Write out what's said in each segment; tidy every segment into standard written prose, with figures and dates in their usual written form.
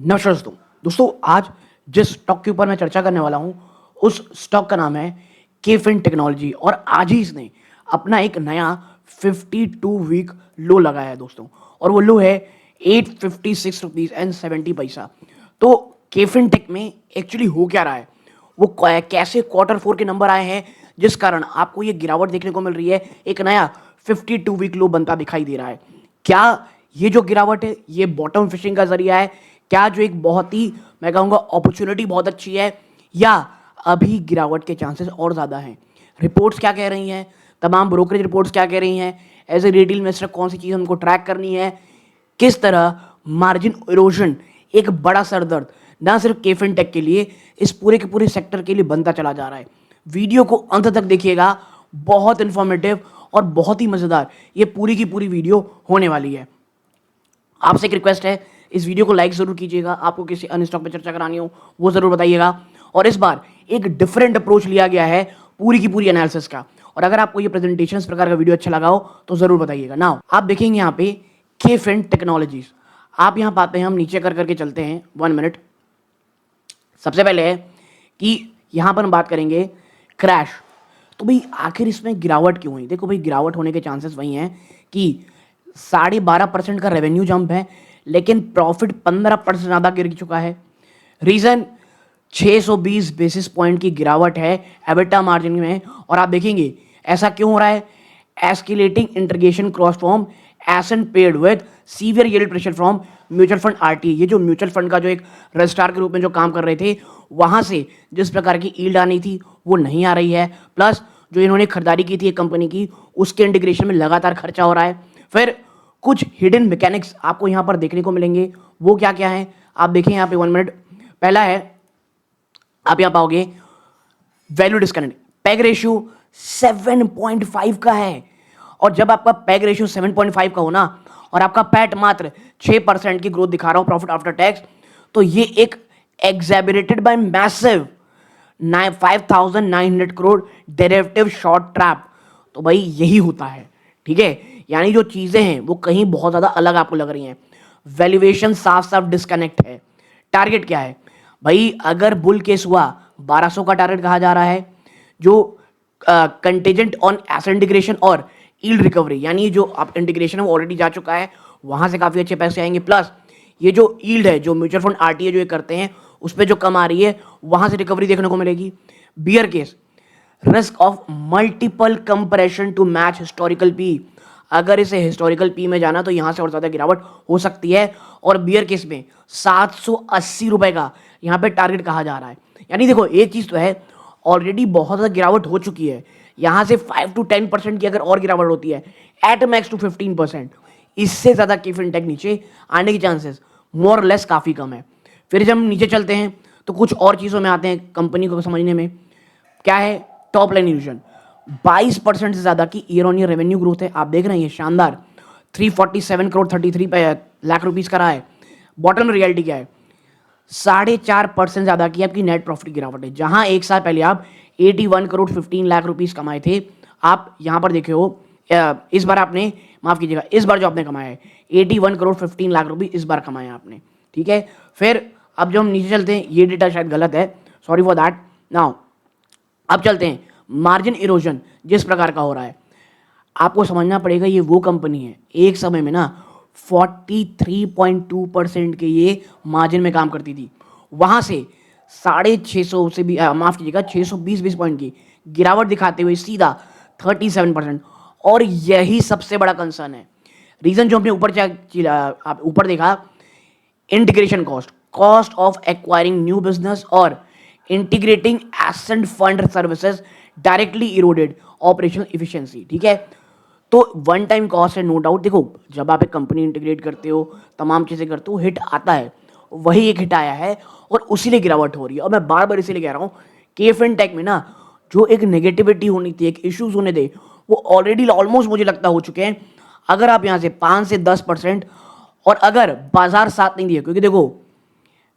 नमस्कार दोस्तों आज जिस स्टॉक के ऊपर मैं चर्चा करने वाला हूं उस स्टॉक का नाम है केफिन टेक्नोलॉजी और आज ही इसने अपना एक नया 52 वीक लो लगाया है दोस्तों। और वो लो है 856 रुपीज एंड 70 पैसा। तो केफिन टेक में एक्चुअली हो क्या रहा है, वो कैसे क्वार्टर 4 के नंबर आए हैं जिस कारण आपको ये गिरावट देखने को मिल रही है, एक नया 52 वीक लो बनता दिखाई दे रहा है। क्या ये जो गिरावट है ये बॉटम फिशिंग का जरिया है, क्या जो एक बहुत ही मैं कहूँगा अपॉर्चुनिटी बहुत अच्छी है, या अभी गिरावट के चांसेस और ज़्यादा हैं। रिपोर्ट्स क्या कह रही हैं, तमाम ब्रोकरेज रिपोर्ट्स क्या कह रही हैं, एज ए रिटेल इन्वेस्टर कौन सी चीज़ हमको ट्रैक करनी है, किस तरह मार्जिन इरोजन एक बड़ा सरदर्द ना सिर्फ केफिन टेक के लिए, इस पूरे के पूरे सेक्टर के लिए बनता चला जा रहा है। वीडियो को अंत तक देखिएगा, बहुत इन्फॉर्मेटिव और बहुत ही मज़ेदार ये पूरी की पूरी वीडियो होने वाली है। आपसे एक रिक्वेस्ट है, इस वीडियो को लाइक ज़रूर कीजिएगा, आपको किसी अन्य स्टॉक पे चर्चा करानी हो वो ज़रूर बताइएगा। और इस बार एक डिफरेंट अप्रोच लिया गया है पूरी की पूरी एनालिसिस का, और अगर आपको ये प्रेजेंटेशन इस प्रकार का वीडियो अच्छा लगा हो तो ज़रूर बताइएगा। नाउ आप देखेंगे यहाँ पे केफिन टेक्नोलॉजीज, आप यहाँ पाते हैं, हम नीचे कर करके चलते हैं 1 मिनट। सबसे पहले है कि यहाँ पर हम बात करेंगे क्रैश। तो भाई आखिर इसमें गिरावट क्यों हुई? देखो भाई, गिरावट होने के चांसेस वही हैं कि 12.5% का रेवेन्यू जंप है लेकिन प्रॉफिट 15% ज़्यादा गिर चुका है। रीज़न 620 बेसिस पॉइंट की गिरावट है एबिटा मार्जिन में। और आप देखेंगे ऐसा क्यों हो रहा है, escalating integration cross from asset paid with severe yield pressure from mutual fund RT. ये जो म्यूचुअल फंड का जो एक रजिस्ट्रार के रूप में जो काम कर रहे थे, वहाँ से जिस प्रकार की यील्ड आनी थी वो नहीं आ रही है, प्लस जो इन्होंने खरीदारी की थी एक कंपनी की, उसके इंटीग्रेशन में लगातार खर्चा हो रहा है। फिर कुछ हिडन मैकेनिक्स आपको यहाँ पर देखने को मिलेंगे, वो क्या क्या है आप देखें यहाँ पे 1 मिनट। पहला है, आप यहाँ पाओगे वैल्यू डिस्कनेक्ट, पैग रेशियो 7.5 का है। और जब आपका पैग रेशियो 7.5 का हो ना, और आपका पैट मात्र 6% की ग्रोथ दिखा रहा हूं प्रॉफिट आफ्टर टैक्स, तो ये एक exaggerated by massive 5,900 crore derivative short trap. तो भाई यही होता है, ठीक है, यानी जो चीजें हैं वो कहीं बहुत ज्यादा अलग आपको लग रही हैं। वैल्यूएशन साफ साफ डिस्कनेक्ट है। टारगेट क्या है भाई, अगर बुल केस हुआ 1200 का टारगेट कहा जा रहा है, जो कंटेजेंट ऑन एसेट इंटीग्रेशन और यील्ड रिकवरी, यानी जो आप इंटीग्रेशन है वो ऑलरेडी जा चुका है, वहां से काफी अच्छे पैसे आएंगे, प्लस ये जो यील्ड है जो म्यूचुअल फंड आरटीए जो ये करते हैं उस पर जो कम आ रही है वहां से रिकवरी देखने को मिलेगी। Bear case, risk of multiple compression to match historical P, अगर इसे हिस्टोरिकल पी में जाना तो यहां से और ज्यादा गिरावट हो सकती है। और बियर केस में 780 रुपए का यहां पे टारगेट कहा जा रहा है। यानी देखो एक चीज तो है, ऑलरेडी बहुत ज्यादा गिरावट हो चुकी है, यहां से 5 to 10% की अगर और गिरावट होती है, एट मैक्स टू 15%, इससे ज्यादा की फिनटेक नीचे आने के चांसेस मोर लेस काफी कम है। फिर जब हम नीचे चलते हैं तो कुछ और चीजों में आते हैं कंपनी को समझने में। क्या है, टॉप लाइन इल्यूजन, 22% से ज्यादा की year on year revenue growth है, आप देख रहे हैं ये शानदार 347 करोड़ 33 लाख रुपीस का रहा है। बॉटम में रियलिटी क्या है, 4.5% ज्यादा की आपकी नेट प्रॉफिट की गिरावट है। जहां एक साल पहले आप 81 करोड़ 15 लाख रुपीस कमाए थे, आप यहां पर देखे हो इस बार आपने, माफ कीजिएगा, इस बार जो आपने कमाया है 81 करोड़ 15 लाख रुपए इस बार कमाया आपने, ठीक है। फिर अब जो हम नीचे चलते हैं, ये डेटा शायद गलत है, सॉरी फॉर दैट। नाउ अब चलते हैं मार्जिन इरोजन जिस प्रकार का हो रहा है, आपको समझना पड़ेगा ये वो कंपनी है एक समय में ना 43.2% के ये मार्जिन में काम करती थी, वहां से 650 से भी माफ कीजिएगा 620 बेस पॉइंट की गिरावट दिखाते हुए सीधा 37%। और यही सबसे बड़ा कंसर्न है। रीजन जो हमने ऊपर देखा, integration cost, cost of acquiring new business और integrating asset fund services directly eroded operational efficiency, ठीक है। तो वन टाइम कॉस्ट है, नो डाउट। देखो जब आप एक कंपनी इंटीग्रेट करते हो, तमाम चीजें करते हो, हिट आता है, वही एक हिट आया है और उसी लिए गिरावट हो रही है। और मैं बार बार इसीलिए कह रहा हूँ केफिन टेक में ना जो एक नेगेटिविटी होनी थी, एक इश्यूज होने थे, वो ऑलरेडी ऑलमोस्ट मुझे लगता हो चुके हैं। अगर आप यहाँ से 5 से 10%, और अगर बाजार साथ नहीं दिया, क्योंकि देखो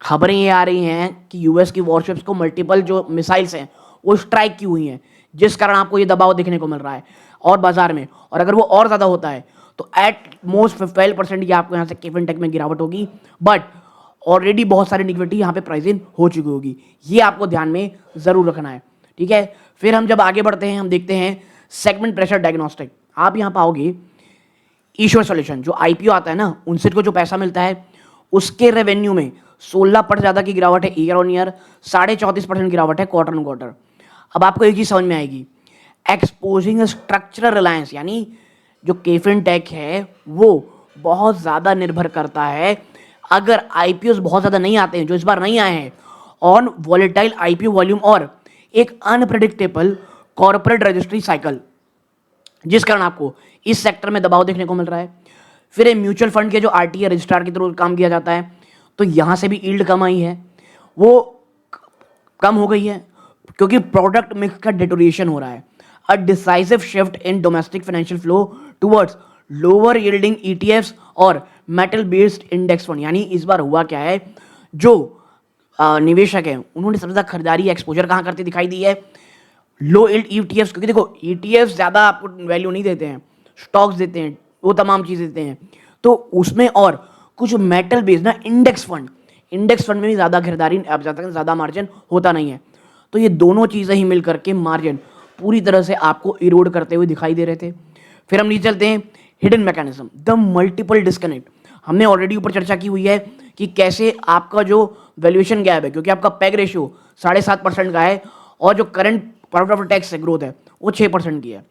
खबरें ये आ रही हैं कि यूएस की वॉरशिप्स को मल्टीपल जो मिसाइल्स हैं वो स्ट्राइक की हुई हैं, जिस कारण आपको ये दबाव देखने को मिल रहा है और बाजार में। और अगर वो और ज्यादा होता है तो एट मोस्ट 12% की आपको यहाँ से केफिन टेक में गिरावट होगी। बट ऑलरेडी बहुत सारी इक्विटी यहाँ पे प्राइस इन हो चुकी होगी, ये आपको ध्यान में जरूर रखना है, ठीक है। फिर हम जब आगे बढ़ते हैं हम देखते हैं सेगमेंट प्रेशर डायग्नोस्टिक। आप यहाँ पाओगे ईश्वर सॉल्यूशन, जो आईपीओ आता है ना, उनसे को जो पैसा मिलता है उसके रेवेन्यू में 16% ज़्यादा की गिरावट है ईयर ऑन ईयर, 34.5% गिरावट है क्वार्टर ऑन क्वार्टर। अब आपको एक चीज समझ में आएगी, एक्सपोजिंग स्ट्रक्चरल रिलायंस, यानी जो केफिन टेक है वो बहुत ज़्यादा निर्भर करता है, अगर आईपीओ बहुत ज़्यादा नहीं आते हैं जो इस बार नहीं आए हैं, ऑन वॉलेटाइल आईपीओ वॉल्यूम और एक अनप्रेडिक्टेबल कॉर्पोरेट रजिस्ट्री साइकिल, जिस कारण आपको इस सेक्टर में दबाव देखने को मिल रहा है। फिर ये म्यूचुअल फंड के जो आरटीए रजिस्ट्रार की तरह काम किया जाता है, तो यहाँ से भी यील्ड कम आई है, वो कम हो गई है क्योंकि प्रोडक्ट मिक्स का डिटोरिएशन हो रहा है। अ decisive shift in domestic financial flow towards lower yielding ETFs और मेटल बेस्ड इंडेक्स फंड, यानी इस बार हुआ क्या है, जो निवेशक हैं उन्होंने सबसे ज़्यादा खरीदारी एक्सपोजर कहाँ करते दिखाई दी है, लो यील्ड ईटीएफ्स, क्योंकि देखो ईटीएफ्स ज़्यादा आपको वैल्यू नहीं देते हैं, स्टॉक्स देते हैं, वो तमाम चीज़ें देते हैं, तो उसमें और कुछ मेटल बेस्ड ना इंडेक्स फंड में भी ज़्यादा खरीदारी, आप ज़्यादा मार्जिन होता नहीं है। तो ये दोनों चीज़ें ही मिल करके मार्जिन पूरी तरह से आपको इरोड करते हुए दिखाई दे रहे थे। फिर हम नीचे चलते हैं, hidden mechanism, the multiple disconnect. हमने ऑलरेडी ऊपर चर्चा की हुई है कि कैसे आपका जो वैल्यूएशन गैप है, क्योंकि आपका पैग रेशियो 7.5% का है और जो current profit after tax growth है वो 6% की है,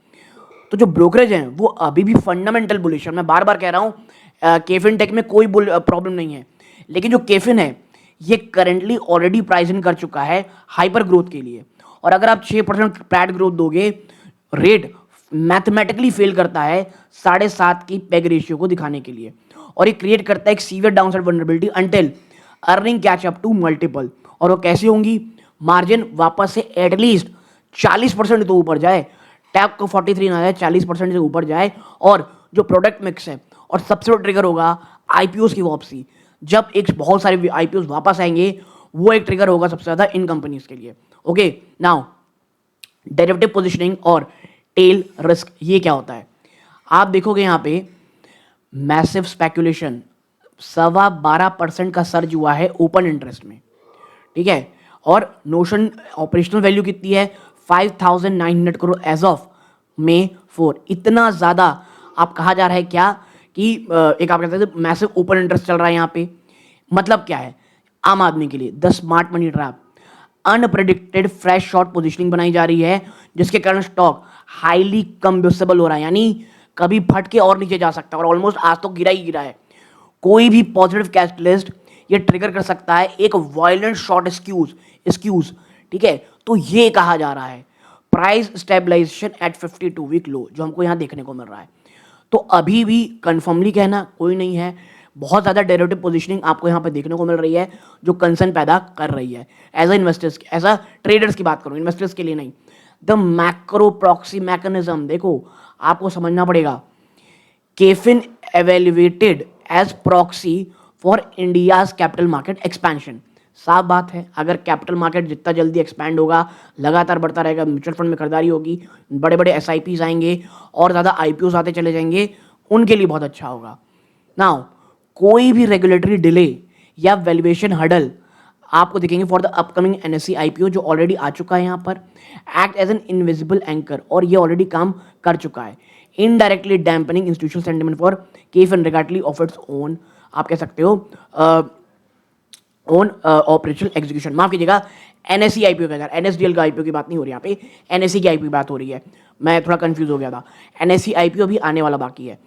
तो जो ब्रोकरेज हैं वो अभी भी फंडामेंटल बुलिश है। मैं बार बार कह रहा हूँ केफिन टेक में कोई प्रॉब्लम नहीं है, लेकिन जो केफिन है ये करेंटली ऑलरेडी प्राइस इन कर चुका है हाइपर ग्रोथ के लिए, और अगर आप 6% पैड ग्रोथ दोगे, रेट मैथमेटिकली फेल करता है 7.5 की पैग रेशियो को दिखाने के लिए, और ये क्रिएट करता है एक severe downside vulnerability until earning catch up to multiple. और वो कैसे होंगी, मार्जिन वापस से एटलीस्ट 40% तो ऊपर जाए, टैप को 43 ना जाए, 40% से ऊपर जाए, और जो प्रोडक्ट मिक्स है, और सबसे बड़ा ट्रिगर होगा आईपीओस की वापसी। जब एक बहुत सारे आईपीओस वापस आएंगे वो एक ट्रिगर होगा सबसे ज्यादा इन कंपनीज के लिए। ओके, नाउ डेरिवेटिव पोजीशनिंग और टेल रिस्क, ये क्या होता है, आप देखोगे यहाँ पे मैसिव स्पेकुलेशन 12.25% का सर्ज हुआ है ओपन इंटरेस्ट में, ठीक है, और नोशन ऑपरेशनल वैल्यू कितनी है 5,900 करोड़ एज ऑफ May 4। इतना ज़्यादा आप कहा जा रहा है क्या कि एक आप कहते हैं मैसिव ओपन इंटरेस्ट चल रहा है यहाँ पे। मतलब क्या है, आम आदमी के लिए the smart money trap, unpredicted fresh short positioning बनाई जा रही है, जिसके कारण स्टॉक हाईली कंब्यूसेबल हो रहा है, यानी कभी फट के और नीचे जा सकता है, और ऑलमोस्ट आज तो गिरा ही गिरा है। कोई भी पॉजिटिव कैटलिस्ट ये ट्रिगर कर सकता है एक वायलेंट शॉर्ट स्क्यूज, ठीक है। तो ये कहा जा रहा है price stabilisation at 52 week low, जो हमको यहाँ देखने को मिल रहा है। तो अभी भी कंफर्मली कहना कोई नहीं है, बहुत ज़्यादा डेरिवेटिव पोजीशनिंग आपको यहाँ पे देखने को मिल रही है जो कंसर्न पैदा कर रही है as a investors, as a traders की बात करूँ, इन्वेस्टर्स के लिए नहीं। द मैक्रो प्रॉक्सी मैकेनिज्म, देखो आपको समझना पड़ेगा, KFin evaluated as proxy for India's capital market expansion. साफ बात है, अगर कैपिटल मार्केट जितना जल्दी एक्सपैंड होगा, लगातार बढ़ता रहेगा, म्यूचुअल फंड में खरीदारी होगी, बड़े बड़े एसआईपीज आएंगे और ज़्यादा आईपीओस आते चले जाएंगे, उनके लिए बहुत अच्छा होगा। नाउ कोई भी रेगुलेटरी डिले या वैल्यूएशन हडल आपको दिखेंगे for the upcoming NSC IPO, जो ऑलरेडी आ चुका है यहाँ पर, act as an invisible anchor, और ये ऑलरेडी काम कर चुका है, indirectly dampening institutional sentiment for KFin regardless of its own, आप कह सकते हो ओन ऑपरेशनल एग्जीक्यूशन। माफ कीजिएगा, एनएससी आईपीओ का, एनएसडीएल का आईपीओ की बात नहीं हो रही यहाँ पे, एनएससी की आईपीओ की बात हो रही है, मैं थोड़ा कंफ्यूज हो गया था। एनएससी आईपीओ भी आने वाला बाकी है,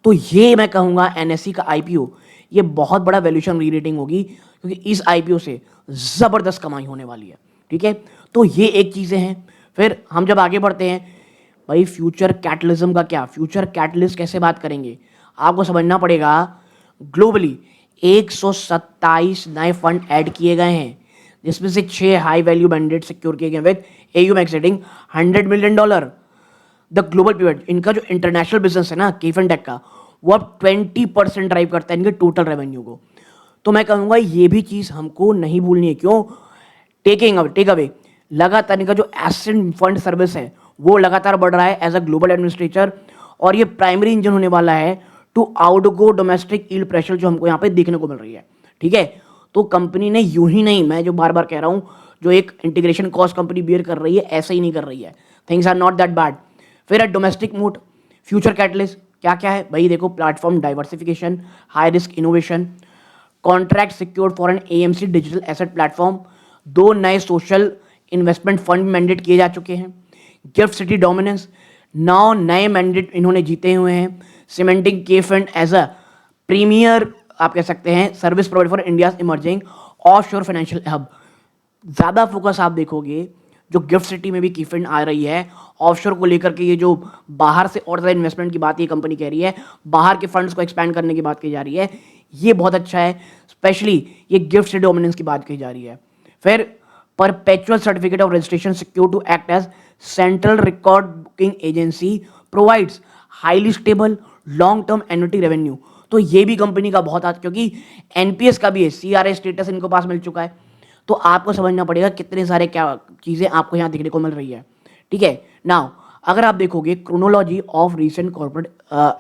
तो ये मैं कहूँगा एनएससी का आईपीओ ये बहुत बड़ा वैल्यूएशन रीरेटिंग होगी, क्योंकि इस आईपीओ से ज़बरदस्त कमाई होने वाली है, ठीक है। तो ये एक चीज़ें हैं। फिर हम जब आगे बढ़ते हैं, भाई फ्यूचर कैटलिज्म का क्या, फ्यूचर कैटलिस्ट कैसे बात करेंगे, आपको समझना पड़ेगा ग्लोबली 127 नए फंड ऐड किए गए हैं, जिसमें से 6 हाई वैल्यू मैंडेट सिक्योर किए गए with AUM exceeding $100 million. The global pivot, इनका जो इंटरनेशनल बिजनेस है ना केफिन टेक का, वो अब 20% ड्राइव करता है इनके टोटल रेवेन्यू को। तो मैं कहूँगा ये भी चीज़ हमको नहीं भूलनी है। क्यों, टेक अवे लगातार इनका जो एसेट फंड सर्विस है वो लगातार बढ़ रहा है एज अ ग्लोबल एडमिनिस्ट्रेटर, और ये प्राइमरी इंजन होने वाला है to outgo domestic yield pressure जो हमको यहाँ पे देखने को मिल रही है, ठीक है। तो कंपनी ने यूं ही नहीं, मैं जो बार बार कह रहा हूँ, जो एक इंटीग्रेशन कॉस्ट कंपनी बियर कर रही है ऐसा ही नहीं कर रही है। Things are not that bad. फिर डोमेस्टिक मूड, फ्यूचर कैटलिस्ट क्या क्या है भाई, देखो platform diversification, high risk innovation, contract secured for an AMC digital asset platform, 2 नए सोशल इन्वेस्टमेंट फंड मैंडेट किए जा चुके हैं, गिफ्ट सिटी डोमिनेंस, 9 नए मैंडेट इन्होंने जीते हुए हैं, सीमेंटिंग के फंड एज अ प्रीमियर आप कह सकते हैं service provide for India emerging offshore financial hub. ज़्यादा फोकस आप देखोगे जो गिफ्ट सिटी में भी की फंड आ रही है ऑफशोर को लेकर के, ये जो बाहर से और ज़्यादा इन्वेस्टमेंट की बात ये कंपनी कह रही है, बाहर के फंड्स को एक्सपैंड करने की बात की जा रही है, ये बहुत अच्छा है। स्पेशली ये गिफ्ट सिटी डोमिनेंस की बात की जा रही है। फिर perpetual certificate of registration secure to act as central record booking agency provides highly stable long term annuity revenue. तो ये भी कंपनी का बहुत आज, क्योंकि एनपीएस का भी है, सीआरए स्टेटस इनको पास मिल चुका है। तो आपको समझना पड़ेगा कितने सारे क्या चीज़ें आपको यहाँ देखने को मिल रही है। ठीक है, नाउ अगर आप देखोगे chronology of recent corporate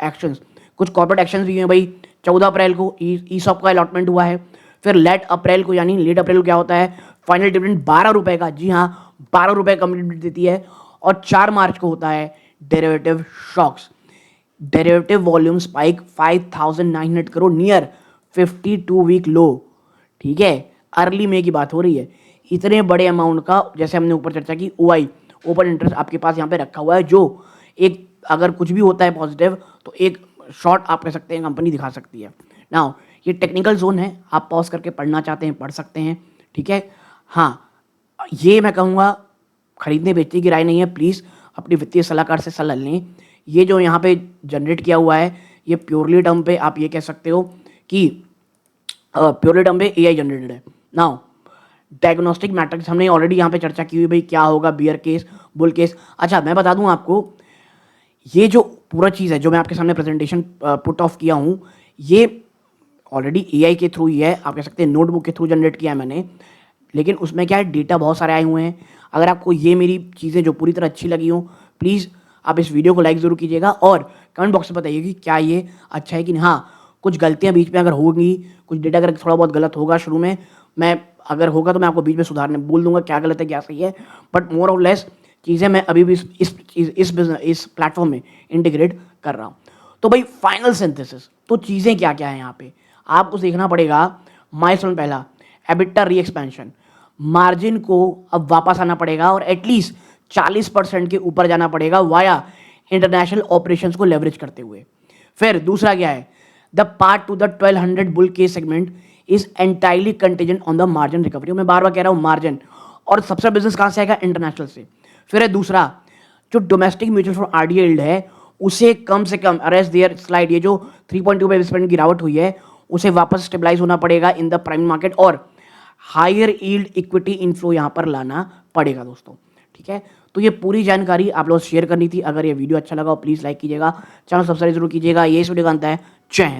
actions, कुछ कॉर्पोरेट एक्शंस भी हैं भाई। 14 अप्रैल को ईसॉप का अलॉटमेंट हुआ है। फिर लेट अप्रैल को, यानी लेट अप्रैल को क्या होता है, फाइनल डिविडेंड 12 रुपये का, जी हाँ 12 रुपये कंपनी देती है। और 4 मार्च को होता है derivative shocks, derivative volume spike 5,900 crore near 52 week low. ठीक है, अर्ली मे की बात हो रही है। इतने बड़े अमाउंट का, जैसे हमने ऊपर चर्चा की, ओआई ओपन इंटरेस्ट आपके पास यहाँ पे रखा हुआ है, जो एक अगर कुछ भी होता है पॉजिटिव तो एक शॉर्ट आप कह सकते हैं कंपनी दिखा सकती है। नाउ ये टेक्निकल जोन है, आप पॉज करके पढ़ना चाहते हैं पढ़ सकते हैं। ठीक है, हाँ ये मैं कहूँगा खरीदने बेचने की राय नहीं है, प्लीज़ अपनी वित्तीय सलाहकार से सलाह लें। ये जो यहाँ पे जनरेट किया हुआ है ये प्योरली टर्म पे आप ये कह सकते हो कि प्योरली टर्म पे एआई जनरेटेड है। नाउ डायग्नोस्टिक मैट्रिक्स हमने ऑलरेडी यहाँ पे चर्चा की हुई, भाई क्या होगा बियर केस बुल केस। अच्छा मैं बता दूँ आपको, ये जो पूरा चीज़ है जो मैं आपके सामने प्रेजेंटेशन पुट ऑफ किया हूँ, ये ऑलरेडी एआई के थ्रू ही है, आप कह सकते हैं नोटबुक के थ्रू जनरेट किया है मैंने। लेकिन उसमें क्या है, डेटा बहुत सारे आए हुए हैं। अगर आपको ये मेरी चीज़ें जो पूरी तरह अच्छी लगी हो, प्लीज़ आप इस वीडियो को लाइक ज़रूर कीजिएगा और कमेंट बॉक्स में बताइए कि क्या ये अच्छा है कि नहीं। हाँ, कुछ गलतियाँ बीच में अगर होंगी, कुछ डेटा अगर थोड़ा बहुत गलत होगा शुरू में, मैं अगर होगा तो मैं आपको बीच में सुधारने बोल दूंगा क्या गलत है क्या सही है। बट मोर और लेस चीज़ें मैं अभी भी इस प्लेटफॉर्म में इंटीग्रेट कर रहा हूँ। तो भाई फाइनल सिंथेसिस, तो चीज़ें क्या क्या है यहाँ पे आपको देखना पड़ेगा। माइलस्टोन पहला, एबिटा री एक्सपेंशन, मार्जिन को अब वापस आना पड़ेगा और एटलीस्ट 40% के ऊपर जाना पड़ेगा वाया इंटरनेशनल ऑपरेशंस को लेवरेज करते हुए। फिर दूसरा क्या है, the part two the 1200 bull case segment is entirely contingent on the margin recovery. मैं बार बार कह रहा हूँ मार्जिन, और सबसे बिजनेस कहाँ से आएगा, इंटरनेशनल से। फिर है दूसरा, जो domestic mutual fund RDA yield है उसे कम से कम अरेस्ट देयर स्लाइड, ये जो 3.2% की गिरावट हुई है उसे वापस स्टेबलाइज होना पड़ेगा इन द प्राइम मार्केट, और हायर यील्ड इक्विटी इनफ्लो यहाँ पर लाना पड़ेगा दोस्तों। ठीक है, तो ये पूरी जानकारी आप लोग शेयर करनी थी। अगर ये वीडियो अच्छा लगा हो प्लीज़ लाइक कीजिएगा, चैनल सब्सक्राइब जरूर कीजिएगा। ये इस वीडियो का अंत है। जय हिंद।